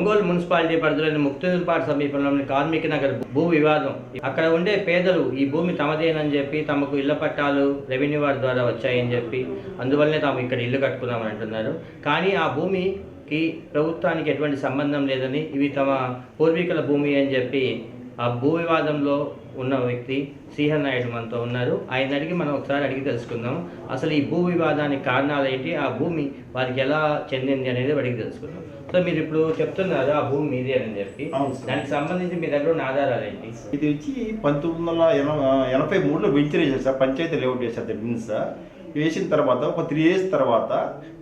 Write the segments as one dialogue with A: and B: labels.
A: Ongole municipality పరిధిలోని ముక్తిపాడు సమీపంలోని కార్మిక నగర్ భూ వివాదం. అక్కడ ఉండే పేదలు ఈ భూమి తమదేనని చెప్పి, తమకు ఇళ్ల పట్టాలు రెవెన్యూ వారి ద్వారా వచ్చాయని చెప్పి, అందువల్లనే తాము ఇక్కడ ఇల్లు కట్టుకున్నామని అంటున్నారు. కానీ ఆ భూమికి ప్రభుత్వానికి ఎటువంటి సంబంధం లేదని, ఇవి తమ పూర్వీకుల భూమి అని చెప్పి ఆ భూ వివాదంలో ఉన్న వ్యక్తి శ్రీహర్ నాయుడు మనతో ఉన్నారు. ఆయన అడిగి మనం ఒకసారి అడిగి తెలుసుకుందాం, అసలు ఈ భూ వివాదానికి కారణాలు ఏంటి, ఆ భూమి వారికి ఎలా చెందింది అనేది అడిగి తెలుసుకుందాం. సో మీరు ఇప్పుడు చెప్తున్నారు ఆ భూమి మీదే అని చెప్పి, దానికి సంబంధించి మీ దగ్గర ఉన్న ఆధారాలు ఏంటి?
B: ఇది వచ్చి 1983లో వెంచర్ వేసారు సార్, పంచాయతీ లేఅవుట్ వేసారు దగ్గర సార్. వేసిన తర్వాత ఒక 3 years తర్వాత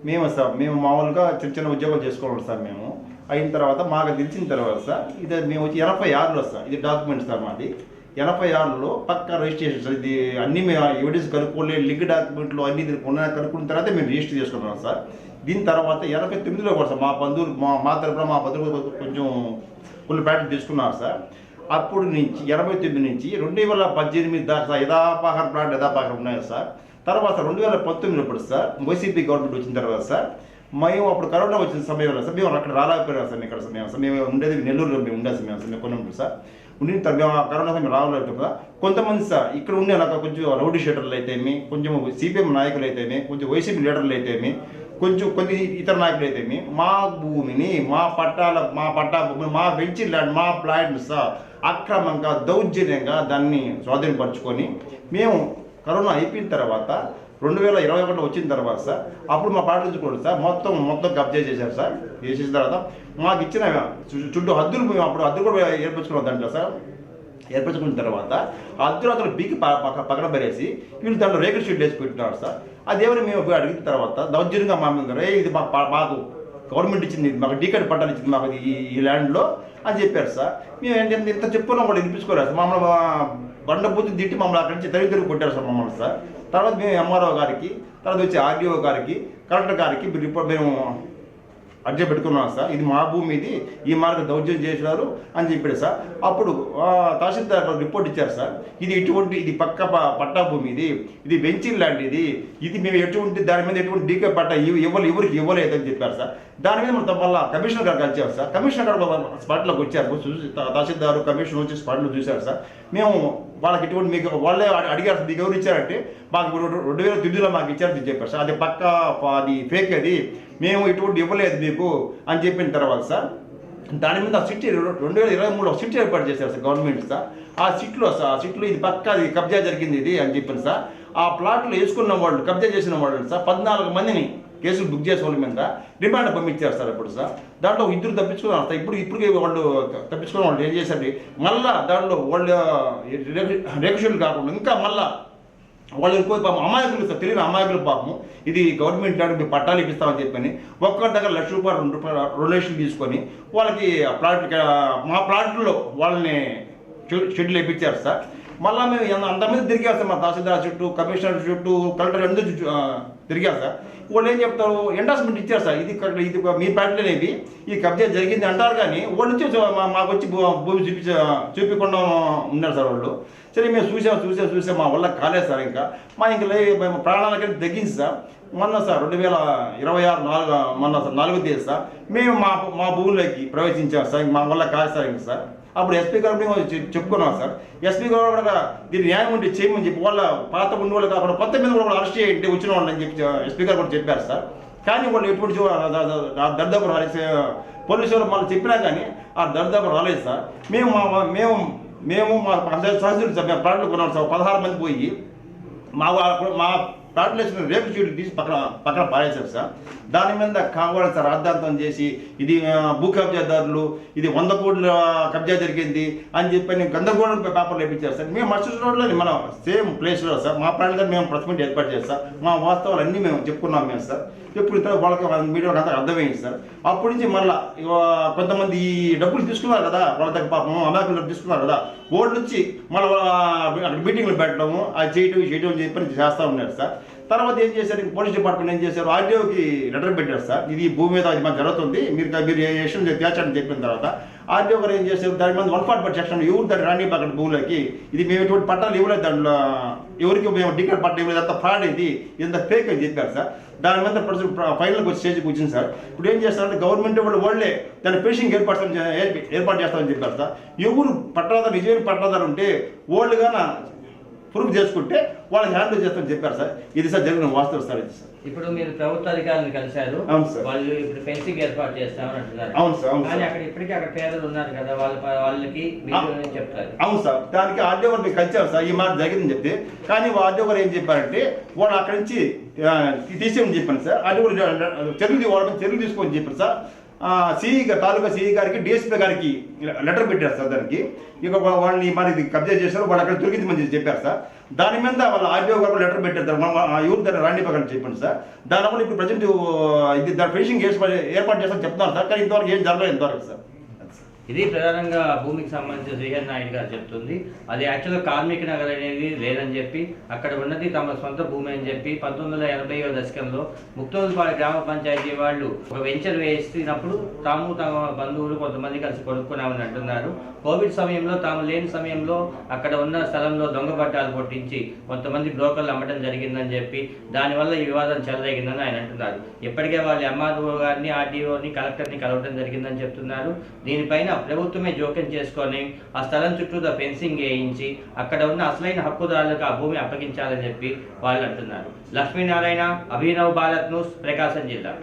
B: మేము మామూలుగా చిన్న చిన్న ఉద్యోగాలు చేసుకోవాలి సార్. మేము అయిన తర్వాత మాకు తెలిసిన తర్వాత సార్, ఇది మేము వచ్చి 86లో సార్, ఇది డాక్యుమెంట్ సార్ మాది 86లో పక్కా రిజిస్ట్రేషన్ సార్. ఇది అన్ని మేము ఎవిడెన్స్ కనుక్కోలే, లింక్ డాక్యుమెంట్లు అన్ని కనుక్కున్న తర్వాత మేము రిజిస్టర్ చేసుకున్నాం సార్. దీని తర్వాత 89లో కూడా సార్ మా బంధువులు మా తరపున మా బంధువులు కొంచెం కొన్ని ప్లాట్లు తీసుకున్నారు సార్. అప్పుడు నుంచి 89 నుంచి 2018 దాకా యథాపాహర ప్లాట్ యథాపాహర ఉన్నాయి సార్. తర్వాత 2019లో ఇప్పుడు సార్ వైసీపీ గవర్నమెంట్ వచ్చిన తర్వాత సార్, మేము అప్పుడు కరోనా వచ్చిన సమయంలో సార్ మేము అక్కడ రాలేకపోయినాం సార్. ఇక్కడ మేము ఉండేది నెల్లూరులో, మేము ఉండే సమయం సార్, మేము కొన్ని సార్ ఉండిన తర్వాత మేము కరోనా సమయం రావలేదు కదా. కొంతమంది సార్ ఇక్కడ ఉండే నాకు కొంచెం రౌడీ షీటర్లు అయితేమి, కొంచెం సిపిఎం నాయకులు అయితేమి, కొంచెం వైసీపీ లీడర్లు అయితేమి, కొంచెం కొన్ని ఇతర నాయకులు అయితేమి మా భూమిని, మా పట్టా భూమిని, మా వెంచర్ ల్యాండ్, మా ప్లాంట్ సార్ అక్రమంగా దౌర్జన్యంగా దాన్ని స్వాధీనపరుచుకొని మేము కరోనా అయిపోయిన తర్వాత 2021 వచ్చిన తర్వాత సార్, అప్పుడు మా పాటించుకోండి సార్ మొత్తం కబ్జా చేశారు సార్. చేసిన తర్వాత మాకు ఇచ్చిన చుట్టూ హద్దులు మేము అప్పుడు హద్దులు కూడా ఏర్పరచుకున్నాం దాంట్లో సార్. ఏర్పరచుకున్న తర్వాత అర్ధరాత్రులు బీకి పక్కన పడేసి వీళ్ళు దాంట్లో రేకుల షీట్ వేసి పెట్టినారు సార్. అదేమని మేము అడిగిన తర్వాత దౌర్జన్యంగా మా మీద ఇది మాకు గవర్నమెంట్ ఇచ్చింది, మాకు డీకార్డ్ పట్టాలు ఇచ్చింది మాకు ఈ ల్యాండ్లో అని చెప్పారు సార్. మేము ఏంటంటే ఇంత చెప్పుకున్నాం కూడా వినిపించుకోలేదు సార్. మమ్మల్ని బండబూతి తిట్టి మమ్మల్ని అక్కడి నుంచి తరిగి కొట్టారు సార్ మమ్మల్ని సార్. తర్వాత మేము ఎంఆర్ఓ గారికి, తర్వాత వచ్చి ఆర్డీఓ గారికి, కలెక్టర్ గారికి మేము అర్జీ పెట్టుకున్నాం సార్. ఇది మా భూమి, ఇది ఈ మార్గం దౌర్జన్యం చేసినారు అని చెప్పాడు సార్. అప్పుడు తహసీల్దార్ రిపోర్ట్ ఇచ్చారు సార్. ఇది పక్క పట్టా భూమి, ఇది వెంచర్ ల్యాండ్, ఇది మేము దాని మీద ఎటువంటి డీకే పట్టా ఎవరికి ఇవ్వలేదని చెప్పారు సార్. దాని మీద మనం మళ్ళీ కమిషనర్ గారికి వచ్చారు సార్. కమిషనర్ గారు స్పాట్లోకి వచ్చారు, తహసీల్దార్ కమిషనర్ వచ్చి స్పాట్లో చూశారు సార్. మేము వాళ్ళకి మీకు వాళ్ళే అడిగారు, మీకు ఎవరు ఇచ్చారంటే మాకు 2009లో మాకు ఇచ్చారని చెప్పారు సార్. అది పక్క అది ఫేక్, అది మేము ఇటువంటి ఇవ్వలేదు మీకు అని చెప్పిన తర్వాత సార్, దాని మీద సిట్ 2023లో సిట్ ఏర్పాటు చేశారు సార్ గవర్నమెంట్ సార్. ఆ సిట్లో ఇది పక్క అది కబ్జా జరిగింది ఇది అని చెప్పింది సార్. ఆ ప్లాట్లు వేసుకున్న వాళ్ళు, కబ్జా చేసిన వాళ్ళు సార్ 14 మందిని కేసులు బుక్ చేసే వాళ్ళ మీద రిమాండ్ పంపించారు సార్. ఇప్పుడు సార్ దాంట్లో 2 తప్పించుకున్నారు సార్. ఇప్పటికీ వాళ్ళు తప్పించుకున్న వాళ్ళు ఏం చేశారు, మళ్ళా దాంట్లో వాళ్ళు రేకుషులు కాకుండా ఇంకా మళ్ళా వాళ్ళు పోయి పాపం అమాయకులు సార్, తెలియని అమాయకులు పాపము, ఇది గవర్నమెంట్ దానికి పట్టాలు ఇప్పిస్తామని చెప్పని ఒక్కరి దగ్గర ₹1,00,000 ₹2,00,000 తీసుకొని వాళ్ళకి మా ప్లాట్లో వాళ్ళని షెడ్యూల్ వేయించారు సార్. మళ్ళీ మేము అంతమంది తిరిగారు సార్, మా తహసీల్దార్ చుట్టూ, కమిషనర్ చుట్టూ, కలెక్టర్ అందరూ తిరిగారు సార్. వాళ్ళు ఏం చెప్తారు, ఎండార్స్మెంట్ ఇచ్చారు సార్. ఇది మీ ప్లాట్లోనేవి ఈ కబ్జా జరిగింది అంటారు, కానీ వాళ్ళు వచ్చి మాకు వచ్చి భూమి చూపించకుండా ఉన్నారు సార్ వాళ్ళు. సరే మేము చూసాం మా వల్ల కాలేదు సార్. ఇంకా మేము ప్రాణాలకి తగ్గించి సార్ మొన్న సార్ 2026 మొన్న సార్ 4వ తేదీ సార్ మేము మా భూముల్లోకి ప్రవేశించాం సార్. మా వల్ల కాదు సార్ ఇంకా సార్. అప్పుడు ఎస్పీ గారు మేము చెప్పుకున్నాం సార్. ఎస్పీ గారు కూడా దీన్ని న్యాయం ఉంటే చేయమని చెప్పి వాళ్ళ పాత ఉన్న వాళ్ళు కాకుండా కొత్త మీద కూడా అరెస్ట్ చేయండి వచ్చిన వాళ్ళని చెప్పి ఎస్పీ గారు కూడా చెప్పారు సార్. కానీ వాళ్ళు ఎటువంటి దర్దాపు రాలేదు, పోలీసు వాళ్ళు మళ్ళీ చెప్పినా కానీ ఆ దర్దాపు రాలేదు సార్. మేము మా సహచరులు సార్, మేము ప్లాట్లు కొన్నాం సార్. 16 మంది పోయి మా ప్లాట్లు వేసుకుని రేపు షీట్లు తీసి పక్కన పారేశారు సార్. దాని మీద కావాలి సార్ అర్ధాంతం చేసి ఇది భూ కబ్జాదారులు, ఇది 100 కోట్ల కబ్జా జరిగింది అని చెప్పి గందరగోళం పేపర్లు వేయించారు సార్. మేము మర్చిపోయిన రోడ్లోని మనం సేమ్ ప్లేస్లో సార్ మా ప్రాంతంలో మేము ప్రెస్ మీట్ ఏర్పాటు చేస్తాం. మా వాస్తవాలు అన్నీ మేము చెప్పుకున్నాం మేము సార్. ఎప్పుడు వాళ్ళకి మీడియాకి అంతా అర్థమైంది సార్. అప్పటి నుంచి మళ్ళీ కొంతమంది ఈ డబ్బులు తీసుకున్నారు కదా, వాళ్ళ దగ్గర పాపం అమాయకులు డబ్బులు తీసుకున్నారు కదా, ఓళ్ళు వచ్చి మళ్ళీ మీటింగ్లు పెట్టడము, అది చేయడం అని చెప్పి చేస్తూ ఉన్నారు సార్. తర్వాత ఏం చేశారు, పోలీస్ డిపార్ట్మెంట్ ఏం చేశారు, ఆర్డీఓకి లెటర్ పెట్టారు సార్. ఇది భూమి మీద అది మాకు జరుగుతుంది, మీరు విషయం తేల్చండి చెప్పిన తర్వాత ఆర్డీఓ గారు ఏం చేశారు, దాని మీద 140 సెక్షన్ ఎవరు దాన్ని రాని అక్కడ భూములకి ఇది మేము ఎటువంటి పట్టాలు ఇవ్వలేదు దాంట్లో ఎవరికి మేము టికెట్ పట్టడం ఇదంతా ఫ్రాడ్ ఇది ఇదంతా ఫేక్ అని చెప్పారు సార్. దాని మీద ఫైనల్కి వచ్చి స్టేజ్కి వచ్చింది సార్. ఇప్పుడు ఏం చేస్తారంటే గవర్నమెంట్ వాళ్ళే దాని ఫినిషింగ్ ఏర్పాటు చేస్తామని చెప్పారు సార్. ఎవరు పట్టాదారు నిజమైన పట్టాదారు ఉంటే వాళ్ళుగా ప్రూఫ్ చేసుకుంటే వాళ్ళకి హ్యాండిల్ చేస్తామని చెప్పారు సార్. ఇది సార్ జరిగిన వాస్తవం సార్. ఇది సార్
A: ఇప్పుడు మీరు ప్రభుత్వ అధికారులను కలిశారు.
B: అవును సార్.
A: వాళ్ళు ఇప్పుడు ఫెన్సింగ్ ఏర్పాటు చేస్తామని అంటున్నారు.
B: అవును సార్. అవును
A: కానీ
B: సార్.
A: అక్కడ ఇప్పటికీ అక్కడ పేదలు ఉన్నారు కదా, వాళ్ళకి మీరు చెప్తారు.
B: అవును సార్. దానికి ఆర్డీఓ గారు మీకు కలిసారు సార్, ఈ మాట జరిగిందని చెప్తే. కానీ ఆర్డీఓ గారు ఏం చెప్పారంటే వాళ్ళు అక్కడి నుంచి తీసేయమని చెప్పాను సార్. ఆర్డీఓ చర్యలు తీసుకోమని చెప్పారు సార్. తాలూకా సిఈ గారికి డిఎస్పీ గారికి లెటర్ పెట్టారు సార్. దానికి ఇక వాళ్ళని మరి కబ్జా చేశారు, వాళ్ళు అక్కడ తొలగించమని చెప్పారు సార్. దాని మీద వాళ్ళ ఆర్డీఓ గారు లెటర్ పెట్టారు సార్. ఎవరు దాన్ని రాండిపోకని చెప్పండి సార్. దానివల్ల ఇప్పుడు ప్రజెంట్ ఇది దాని ఫినిషింగ్ ఏర్పాటు చేస్తామని చెప్తున్నారు సార్. కానీ ఇంతవరకు ఏం జరగలేదు ఇంతవరకు సార్.
A: ఇది ప్రధానంగా భూమికి సంబంధించి శ్రీహరి నాయుడు గారు చెప్తుంది. అది యాక్చువల్గా కార్మిక నగర్ అనేది లేదని చెప్పి అక్కడ ఉన్నది తమ సొంత భూమి అని చెప్పి 1980వ దశకంలో ముక్తోలుపాడు గ్రామ పంచాయతీ వాళ్ళు ఒక వెంచర్ వేసినప్పుడు తాము తమ బంధువులు కొంతమంది కలిసి కొనుక్కున్నామని అంటున్నారు. కోవిడ్ సమయంలో తాము లేని సమయంలో అక్కడ ఉన్న స్థలంలో దొంగ పట్టాలు కొట్టించి కొంతమంది బ్రోకర్లు అమ్మటం జరిగిందని చెప్పి దానివల్ల ఈ వివాదం చెలరేగిందని ఆయన అంటున్నారు. ఇప్పటికే వాళ్ళు ఎంఆర్ఓ గారిని, ఆర్డీఓని, కలెక్టర్ని కలవడం జరిగిందని చెప్తున్నారు. దీనిపైన ప్రభుత్వమే జోక్యం చేసుకొని ఆ స్థలం చుట్టూ ఫెన్సింగ్ వేయించి అక్కడ ఉన్న అసలైన హక్కుదారులకు ఆ భూమి అప్పగించాలని చెప్పి వాళ్ళు అంటున్నారు. లక్ష్మీనారాయణ, అభినవ్ భారత్ న్యూస్, ప్రకాశం జిల్లా.